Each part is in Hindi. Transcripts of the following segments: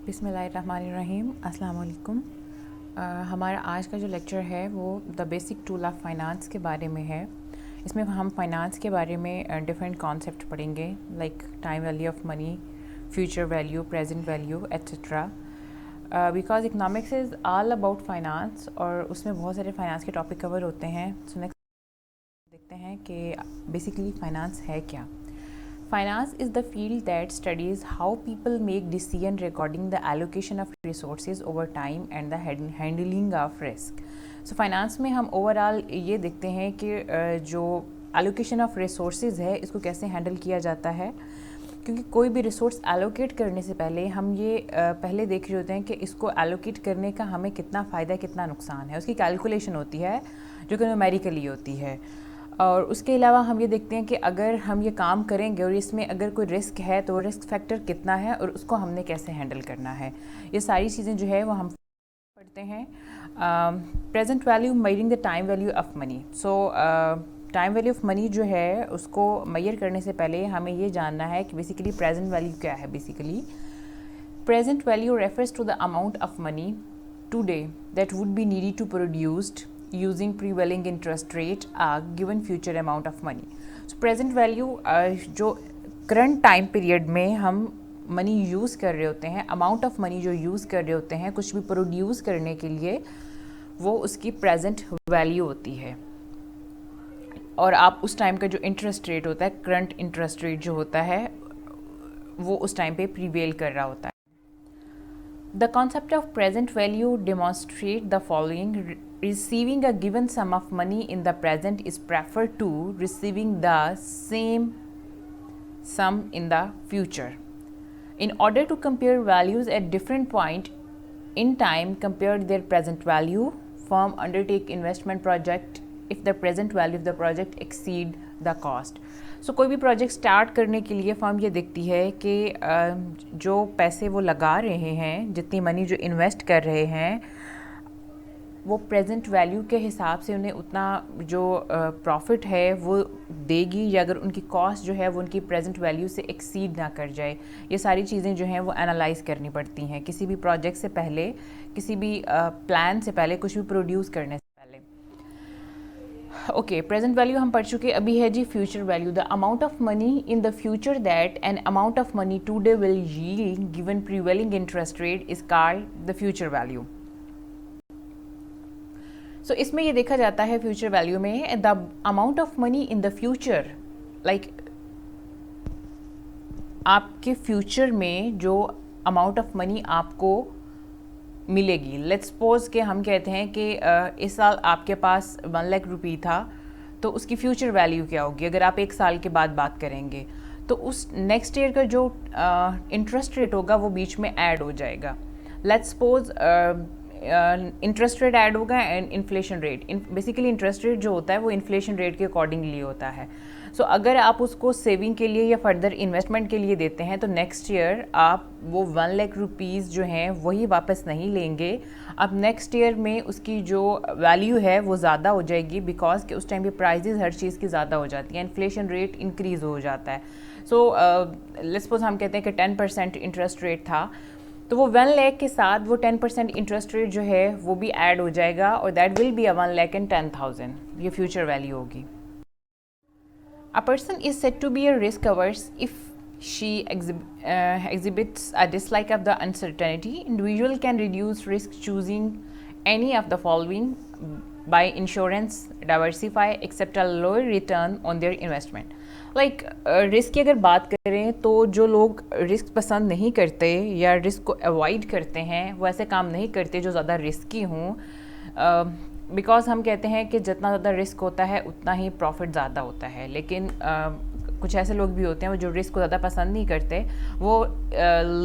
बिस्मिल्लाहिर्रहमानिर्रहीम, अस्सलाम वालेकुम। हमारा आज का जो लेक्चर है वो the basic tool of finance के बारे में है। इसमें हम फाइनेंस के बारे में डिफरेंट कॉन्सेप्ट पढ़ेंगे, like time value of money, future value, present value etcetera. Because economics is all about finance और उसमें बहुत सारे फाइनेंस के टॉपिक कवर होते हैं। सो नेक्स्ट देखते हैं कि बेसिकली फाइनेंस है क्या। Finance is the field that studies how people make decisions regarding the allocation of resources over time and the handling of risk. So finance में हम overall ये देखते हैं कि जो allocation of resources है इसको कैसे handle किया जाता है, क्योंकि कोई भी रिसोर्स allocate करने से पहले हम ये पहले देख रहे होते हैं कि इसको allocate करने का हमें कितना फ़ायदा कितना नुकसान है। उसकी कैलकुलेशन होती है जो कि न्यूमेरिकली होती है। और उसके अलावा हम ये देखते हैं कि अगर हम ये काम करेंगे और इसमें अगर कोई रिस्क है तो रिस्क फैक्टर कितना है और उसको हमने कैसे हैंडल करना है। ये सारी चीज़ें जो है वो हम पढ़ते हैं। Present value measuring the time value of money. So time value of money जो है उसको मेजर करने से पहले हमें ये जानना है कि बेसिकली प्रेजेंट वैल्यू क्या है। Basically present value refers to the amount of money today that would be needed to produced using prevailing interest rate given future amount of money. So present value जो current time period में हम मनी यूज़ कर रहे होते हैं, अमाउंट ऑफ मनी जो यूज़ कर रहे होते हैं कुछ भी प्रोड्यूस करने के लिए, वो उसकी प्रेजेंट वैल्यू होती है। और आप उस टाइम का जो इंटरेस्ट रेट होता है, करंट इंटरेस्ट रेट जो होता है वो उस टाइम पे प्रीवेल कर रहा होता है। The concept of present value demonstrates the following. Receiving a given sum of money in the present is preferred to receiving the same sum in the future. In order to compare values at different point in time, compare their present value. Firm undertake investment project if the present value of the project exceed the cost. So कोई भी प्रोजेक्ट स्टार्ट करने के लिए फर्म ये देखती है कि जो पैसे वो लगा रहे हैं, जितनी मनी जो इन्वेस्ट कर रहे हैं, वो प्रेजेंट वैल्यू के हिसाब से उन्हें उतना जो प्रॉफिट है वो देगी, या अगर उनकी कॉस्ट जो है वो उनकी प्रेजेंट वैल्यू से एक्सीड ना कर जाए। ये सारी चीज़ें जो हैं वो एनालाइज करनी पड़ती हैं किसी भी प्रोजेक्ट से पहले, किसी भी प्लान से पहले, कुछ भी प्रोड्यूस करने से पहले। ओके, प्रेजेंट वैल्यू हम पढ़ चुके। अभी है जी future value. The amount of money in the future that an amount of money today will yield given prevailing interest rate is called the future value. So इसमें ये देखा जाता है फ्यूचर वैल्यू में the amount of money in the future, like आपके फ्यूचर में जो अमाउंट ऑफ मनी आपको मिलेगी। लेट्स सपोज कि हम कहते हैं कि इस साल आपके पास 1 लाख रुपये था, तो उसकी फ्यूचर वैल्यू क्या होगी अगर आप 1 साल के बाद बात करेंगे, तो उस नेक्स्ट ईयर का जो इंटरेस्ट रेट होगा वो बीच में ऐड हो जाएगा। Let's suppose interest rate add होगा and inflation rate. Basically interest rate जो होता है वो इन्फ्लेशन रेट के अकॉर्डिंगली होता है। सो अगर आप उसको सेविंग के लिए या फर्दर इन्वेस्टमेंट के लिए देते हैं तो नेक्स्ट ईयर आप वो 1 लाख रुपीज़ जो हैं वही वापस नहीं लेंगे। अब नेक्स्ट ईयर में उसकी जो वैल्यू है वो ज़्यादा हो जाएगी, बिकॉज कि उस टाइम पे प्राइजेज़ हर चीज़ की ज़्यादा हो जाती है, इन्फ्लेशन रेट इंक्रीज़ हो जाता है। सो लेट्स सपोज हम कहते हैं कि 10% इंटरेस्ट रेट था, तो वो 1 लाख के साथ वो 10% इंटरेस्ट रेट जो है वो भी ऐड हो जाएगा और दैट विल बी 1,10,000। ये फ्यूचर वैल्यू होगी। A person is said to be a risk averse if she exhibits a dislike of the uncertainty. Individual can reduce risk choosing any of the following by insurance, diversify, accept a lower return on their investment. Like risk की अगर बात करें तो जो लोग रिस्क पसंद नहीं करते या रिस्क को अवॉइड करते हैं वो ऐसे काम नहीं करते जो ज़्यादा रिस्की हों, बिकॉज हम कहते हैं कि जितना ज़्यादा रिस्क होता है उतना ही प्रॉफिट ज़्यादा होता है। लेकिन कुछ ऐसे लोग भी होते हैं वो जो रिस्क को ज़्यादा पसंद नहीं करते, वो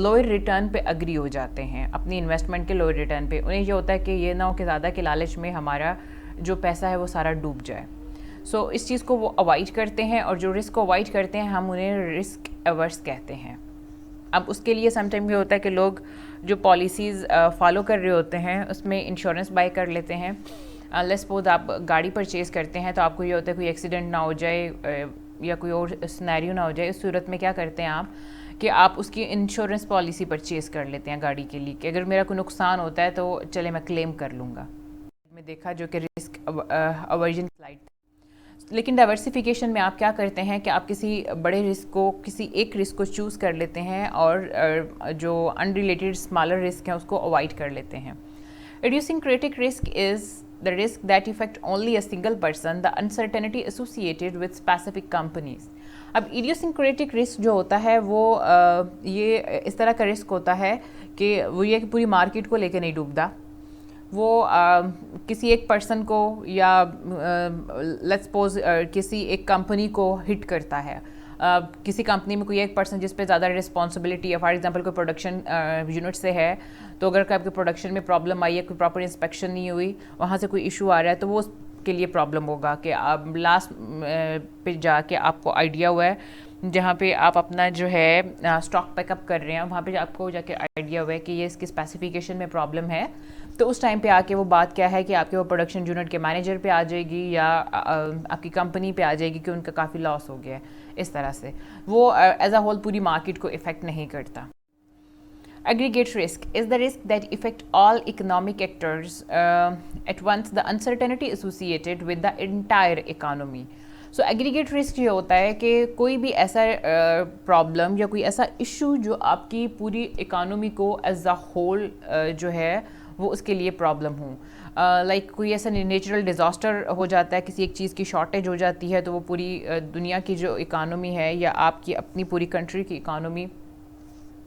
लोअर रिटर्न पे अग्री हो जाते हैं अपनी इन्वेस्टमेंट के लोअर रिटर्न पे। उन्हें ये होता है कि ये ना हो कि ज़्यादा के लालच में हमारा जो पैसा है वो सारा डूब जाए। सो इस चीज़ को वो अवॉइड करते हैं, और जो रिस्क को अवॉइड करते हैं हम उन्हें रिस्क एवर्स कहते हैं। अब उसके लिए समटाइम ये होता है कि लोग जो पॉलिसीज़ फॉलो कर रहे होते हैं उसमें इंश्योरेंस बाय कर लेते हैं। लेट्स सपोज आप गाड़ी परचेज़ करते हैं तो आपको ये होता है कोई एक्सीडेंट ना हो जाए या कोई और सिनेरियो ना हो जाए। इस सूरत में क्या करते हैं आप कि आप उसकी इंश्योरेंस पॉलिसी परचेज़ कर लेते हैं गाड़ी के लिए कि अगर मेरा कोई नुकसान होता है तो चले मैं क्लेम कर लूँगा। में देखा जो कि रिस्क अवर्जन स्लाइड। लेकिन डाइवर्सिफिकेशन में आप क्या करते हैं कि आप किसी बड़े रिस्क को, किसी एक रिस्क को चूज़ कर लेते हैं और जो अनरिलेटेड स्मॉलर रिस्क हैं उसको अवॉइड कर लेते हैं। Idiosyncratic risk is the risk that affect only a single person, the uncertainty associated with specific companies. अब idiosyncratic risk जो होता है वो ये इस तरह का रिस्क होता है कि वो ये कि पूरी मार्केट को लेकर नहीं डूबता, वो किसी एक पर्सन को या लेट्स सपोज किसी एक कंपनी को हिट करता है। किसी कंपनी में कोई एक पर्सन जिस पे ज़्यादा रिस्पॉन्सिबिलिटी है, फॉर एग्जांपल कोई प्रोडक्शन यूनिट से है, तो अगर आपके प्रोडक्शन में प्रॉब्लम आई है, कोई प्रॉपर इंस्पेक्शन नहीं हुई, वहाँ से कोई इशू आ रहा है, तो वो उसके लिए प्रॉब्लम होगा कि आप लास्ट पे जाके आपको आइडिया हुआ है जहाँ पे आप अपना जो है स्टॉक पैकअप कर रहे हैं, वहाँ पे आपको जाके आइडिया हुआ है कि ये इसकी स्पेसिफिकेशन में प्रॉब्लम है, तो उस टाइम पे आके वो बात क्या है कि आपके वो प्रोडक्शन यूनिट के मैनेजर पे आ जाएगी या आपकी कंपनी पे आ जाएगी कि उनका काफ़ी लॉस हो गया है। इस तरह से वो एज अ होल पूरी मार्केट को इफ़ेक्ट नहीं करता। Aggregate risk is the risk that affect all economic actors at once, the uncertainty associated with the entire economy. So aggregate risk ये होता है कि कोई भी ऐसा प्रॉब्लम या कोई ऐसा इशू जो आपकी पूरी इकानमी को एज अ होल जो है वो उसके लिए प्रॉब्लम हो। लाइक कोई ऐसा नेचुरल डिज़ास्टर हो जाता है, किसी एक चीज़ की शॉर्टेज हो जाती है, तो वो पूरी दुनिया की जो इकानमी है या आपकी अपनी पूरी कंट्री की इकानमी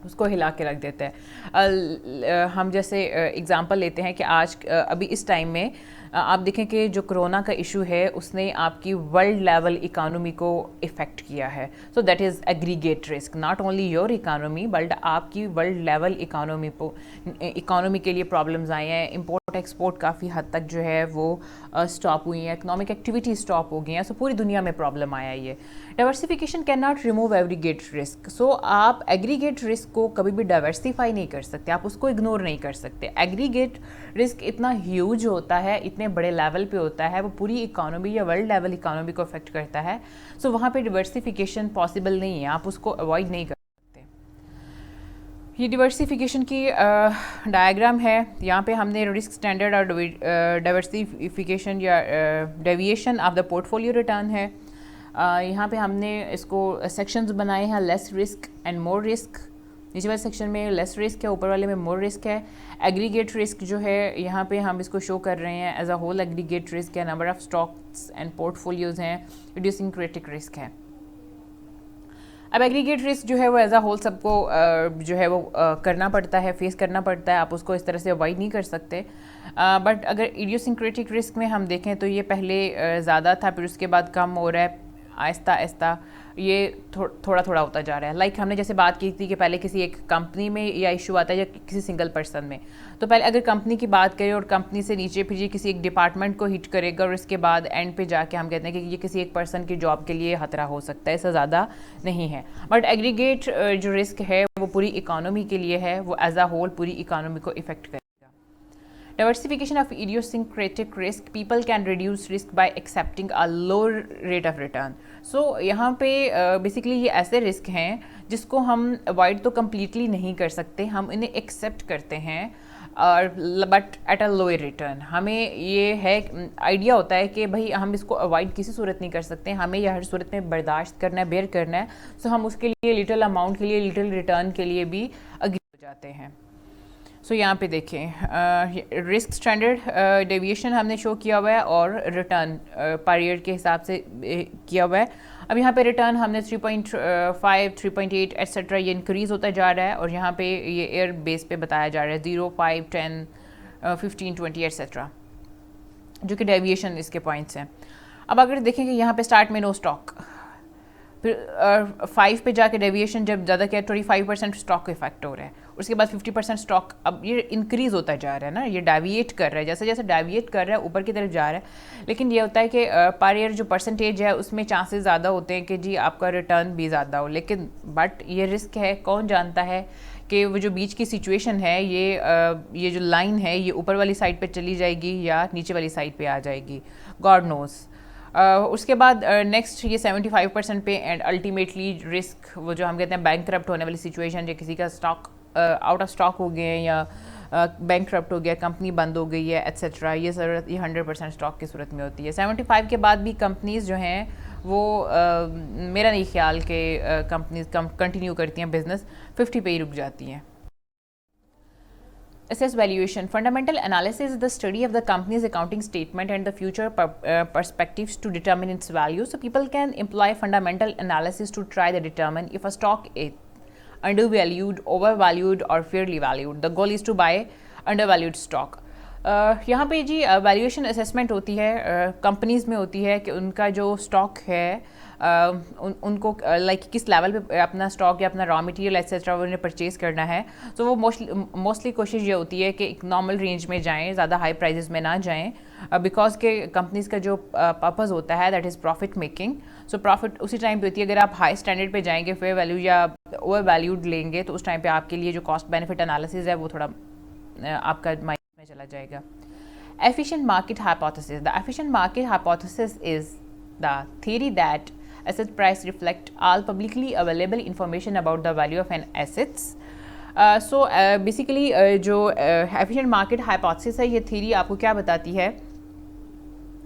उसको हिला के रख देता है। हम जैसे एग्ज़ाम्पल लेते हैं कि आज अभी इस टाइम में आप देखें कि जो कोरोना का इशू है उसने आपकी वर्ल्ड लेवल इकानमी को इफ़ेक्ट किया है। So that is aggregate risk, not only your economy but आपकी वर्ल्ड लेवल इकानमी के लिए प्रॉब्लम्स आए हैं। इंपोर्ट एक्सपोर्ट काफ़ी हद तक जो है वो स्टॉप हुई है, इकोनॉमिक एक्टिविटी स्टॉप हो गई हैं। सो पूरी दुनिया में प्रॉब्लम आया है ये। Diversification can not remove aggregate risk. So आप एग्रीगेट रिस्क को कभी भी डाइवर्सिफाई नहीं कर सकते, आप उसको इग्नोर नहीं कर सकते। एग्रीगेट रिस्क इतना ह्यूज होता है, इतने बड़े लेवल पे होता है, वो पूरी इकोनॉमी या वर्ल्ड लेवल इकोनॉमी को अफेक्ट करता है। सो वहाँ पे डाइवर्सिफिकेशन पॉसिबल नहीं है, आप उसको अवॉइड नहीं कर सकते। ये डाइवर्सिफिकेशन की डायग्राम है। यहाँ पे हमने रिस्क स्टैंडर्ड और डाइवर्सिफिकेशन या deviation of the portfolio return है। यहाँ पे हमने इसको सेक्शंस बनाए हैं, less risk and more risk. नीचे वाले सेक्शन में लेस रिस्क है, ऊपर वाले में मोर रिस्क है। एग्रीगेट रिस्क जो है यहाँ पे हम इसको शो कर रहे हैं as a whole aggregate risk है, number of stocks and portfolios हैं, इडियोसिंक्रेटिक रिस्क है। अब एग्रीगेट रिस्क जो है वो एज अ होल सबको जो है वो करना पड़ता है, फेस करना पड़ता है, आप उसको इस तरह से अवॉइड नहीं कर सकते। बट अगर इडियोसिंक्रेटिक रिस्क में हम देखें तो ये पहले ज़्यादा था, फिर उसके बाद कम हो रहा है, आहिस्ता आहिस्ता ये थोड़ा थोड़ा होता जा रहा है। लाइक हमने जैसे बात की थी कि पहले किसी एक कंपनी में या इशू आता है या किसी सिंगल पर्सन में, तो पहले अगर कंपनी की बात करें और कंपनी से नीचे फिर ये किसी एक डिपार्टमेंट को हिट करेगा और इसके बाद एंड पे जाके हम कहते हैं कि ये किसी एक पर्सन की जॉब के लिए खतरा हो सकता है, इससे ज़्यादा नहीं है। बट एग्रीगेट जो रिस्क है वो पूरी इकानमी के लिए है, वो एज अ होल पूरी इकानमी को इफेक्ट करेगा। Diversification of idiosyncratic risk, people can reduce risk by accepting a lower rate of return. So यहाँ पे बेसिकली ये ऐसे रिस्क हैं जिसको हम अवॉइड तो कम्प्लीटली नहीं कर सकते, हम इन्हें एक्सेप्ट करते हैं और but at a lower return. हमें ये है आइडिया होता है कि भाई हम इसको अवॉइड किसी सूरत नहीं कर सकते, हमें यह हर सूरत में बर्दाश्त करना है, बेयर करना है। सो हम उसके लिए लिटिल अमाउंट के लिए, लिटिल रिटर्न के लिए भी अग्री हो जाते हैं। सो यहाँ पे देखें रिस्क स्टैंडर्ड डेविएशन हमने शो किया हुआ है और रिटर्न पर ईयर के हिसाब से किया हुआ है। अब यहाँ पे रिटर्न हमने 3.5, 3.8 एट्सेट्रा ये इंक्रीज़ होता जा रहा है और यहाँ पे ये एयर बेस पे बताया जा रहा है 0, 5, 10, 15, 20 एट्सेट्रा, जो कि डेविएशन इसके पॉइंट्स हैं। अब अगर देखें कि यहाँ पे स्टार्ट में नो स्टॉक, फिर 5 पे जाके डेविएशन जब ज़्यादा क्या 25% स्टॉक इफेक्ट हो रहा है, उसके बाद 50% स्टॉक, अब ये इंक्रीज़ होता जा रहा है ना, ये डेविएट कर रहा है, जैसे जैसे डेविएट कर रहा है ऊपर की तरफ जा रहा है। लेकिन ये होता है कि पर ईयर जो परसेंटेज है उसमें चांसेस ज़्यादा होते हैं कि जी आपका रिटर्न भी ज़्यादा हो, लेकिन बट ये रिस्क है, कौन जानता है कि वो जो बीच की सिचुएशन है ये जो लाइन है ये ऊपर वाली साइड पे चली जाएगी या नीचे वाली साइड पे आ जाएगी, गॉड नोज़। उसके बाद नेक्स्ट ये 75% पे एंड अल्टीमेटली रिस्क, वो जो हम कहते हैं बैंक करप्ट होने वाली सिचुएशन, जो किसी का स्टॉक आउट ऑफ स्टॉक हो गए या बैंक करप्ट हो गया, कंपनी बंद हो गई है एट्सेट्रा, ये ज़रूरत ये 100% स्टॉक की सूरत में होती है। 75 के बाद भी कंपनीज़ जो हैं वो मेरा नहीं ख्याल कि कंपनीज कंटिन्यू करती हैं बिजनेस, 50 पे ही रुक जाती हैं। Assess valuation. Fundamental analysis is the study of the company's accounting statement and the future perspectives to determine its value. So people can employ fundamental analysis to try to determine if a stock is undervalued, overvalued or fairly valued. The goal is to buy undervalued stock. यहाँ पे जी वैल्यूएशन असेसमेंट होती है कंपनीज़ में होती है कि उनका जो स्टॉक है उनको लाइक किस लेवल पे अपना स्टॉक या अपना रॉ मटेरियल एक्सेट्रा उन्हें परचेज़ करना है। तो वो मोस्टली कोशिश ये होती है कि एक नॉर्मल रेंज में जाएं, ज़्यादा हाई प्राइजेस में ना जाएं, बिकॉज के कंपनीज़ का जो पर्पज़ होता है that is profit making. So profit उसी टाइम पे होती है। अगर आप हाई स्टैंडर्ड पे जाएंगे, फेयर वैल्यू या ओवर वैल्यूड लेंगे, तो उस टाइम पे आपके लिए जो कॉस्ट बेनिफिट एनालिसिस है वो थोड़ा आपका माइंड में चला जाएगा। Efficient market hypothesis. The efficient market hypothesis is the theory that asset price reflect all publicly available information about the value of an assets. Basically जो efficient market hypothesis है, ये theory आपको क्या बताती है?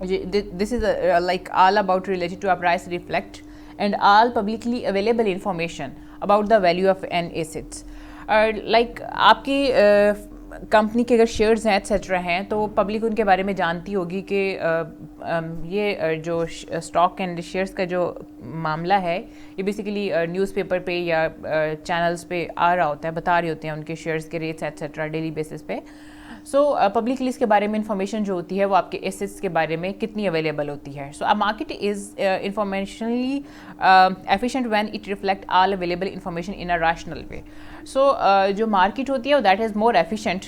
This is like all about related to a price reflect and all publicly available information about the value of an assets. Like आपकी कंपनी के अगर शेयर्स हैं एट्सेट्रा हैं तो पब्लिक उनके बारे में जानती होगी कि ये जो स्टॉक एंड शेयर्स का जो मामला है ये बेसिकली न्यूज़पेपर पे या चैनल्स पे आ रहा होता है, बता रहे होते हैं उनके शेयर्स के रेट्स एट्सेट्रा डेली बेसिस पे। सो पब्लिकली इसके बारे में इंफॉर्मेशन जो होती है वो आपके एसेट्स के बारे में कितनी अवेलेबल होती है। So a market is informationally efficient when it reflect all available information in a rational way. So जो मार्केट होती है that is more efficient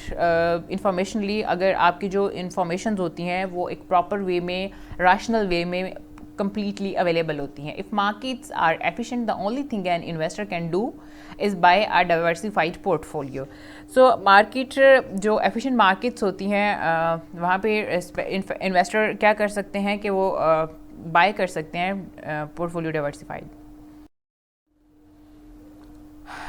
informationally, अगर आपकी जो इंफॉर्मेशन होती हैं वो एक प्रॉपर वे में, रैशनल वे में completely available होती हैं। If markets are efficient, the only thing an investor can do is buy a diversified portfolio. So market जो efficient markets होती हैं वहाँ पे investor क्या कर सकते हैं कि वो buy कर सकते हैं portfolio diversified।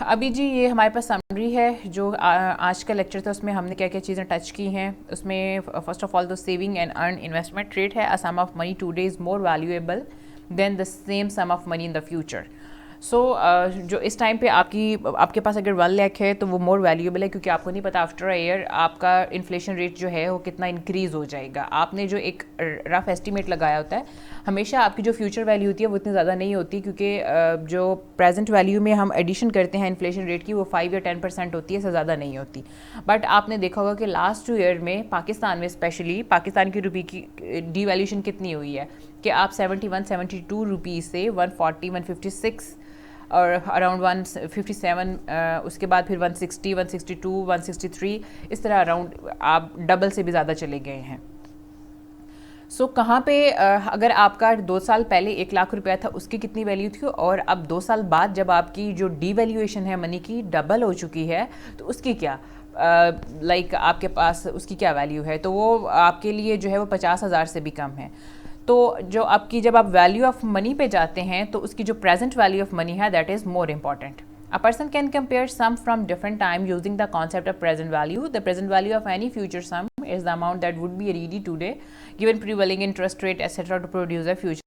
अभी जी ये हमारे पास समरी है जो आज का लेक्चर था, उसमें हमने क्या क्या चीज़ें टच की हैं। उसमें first of all the saving and earn investment rate है, a sum of money today is more valuable than the same sum of money in the future. So जो इस टाइम पे आपके पास अगर 1 लाख है तो वो मोर वैल्यूएबल है, क्योंकि आपको नहीं पता आफ्टर अ ईयर आपका इन्फ्लेशन रेट जो है वो कितना इंक्रीज़ हो जाएगा। आपने जो एक रफ एस्टिमेट लगाया होता है, हमेशा आपकी जो फ्यूचर वैल्यू होती है वो इतनी ज़्यादा नहीं होती, क्योंकि जो प्रेजेंट वैल्यू में हम एडिशन करते हैं इन्फ्लेशन रेट की वो 5 या 10% होती है, इससे ज़्यादा नहीं होती। बट आपने देखा होगा कि लास्ट 2 ईयर में पाकिस्तान में स्पेशली पाकिस्तान की रुपये की डीवैल्यूशन कितनी हुई है कि आप 71-72 रुपीज़ से 140-156 और अराउंड 157, उसके बाद फिर 160, 162, 163, इस तरह अराउंड आप डबल से भी ज़्यादा चले गए हैं। सो कहाँ पे अगर आपका 2 साल पहले 1 लाख रुपया था उसकी कितनी वैल्यू थी, और अब 2 साल बाद जब आपकी जो डीवैल्यूएशन है मनी की डबल हो चुकी है तो उसकी क्या लाइक आपके पास उसकी क्या वैल्यू है, तो वो आपके लिए जो है वो 50,000 से भी कम है। तो जो आपकी जब आप वैल्यू ऑफ मनी पे जाते हैं तो उसकी जो प्रेजेंट वैल्यू ऑफ मनी है that is more important. A person can compare sum from different time using the concept of present value. The present value of any future sum is the amount that would be ready today given prevailing interest rate etc. to produce a future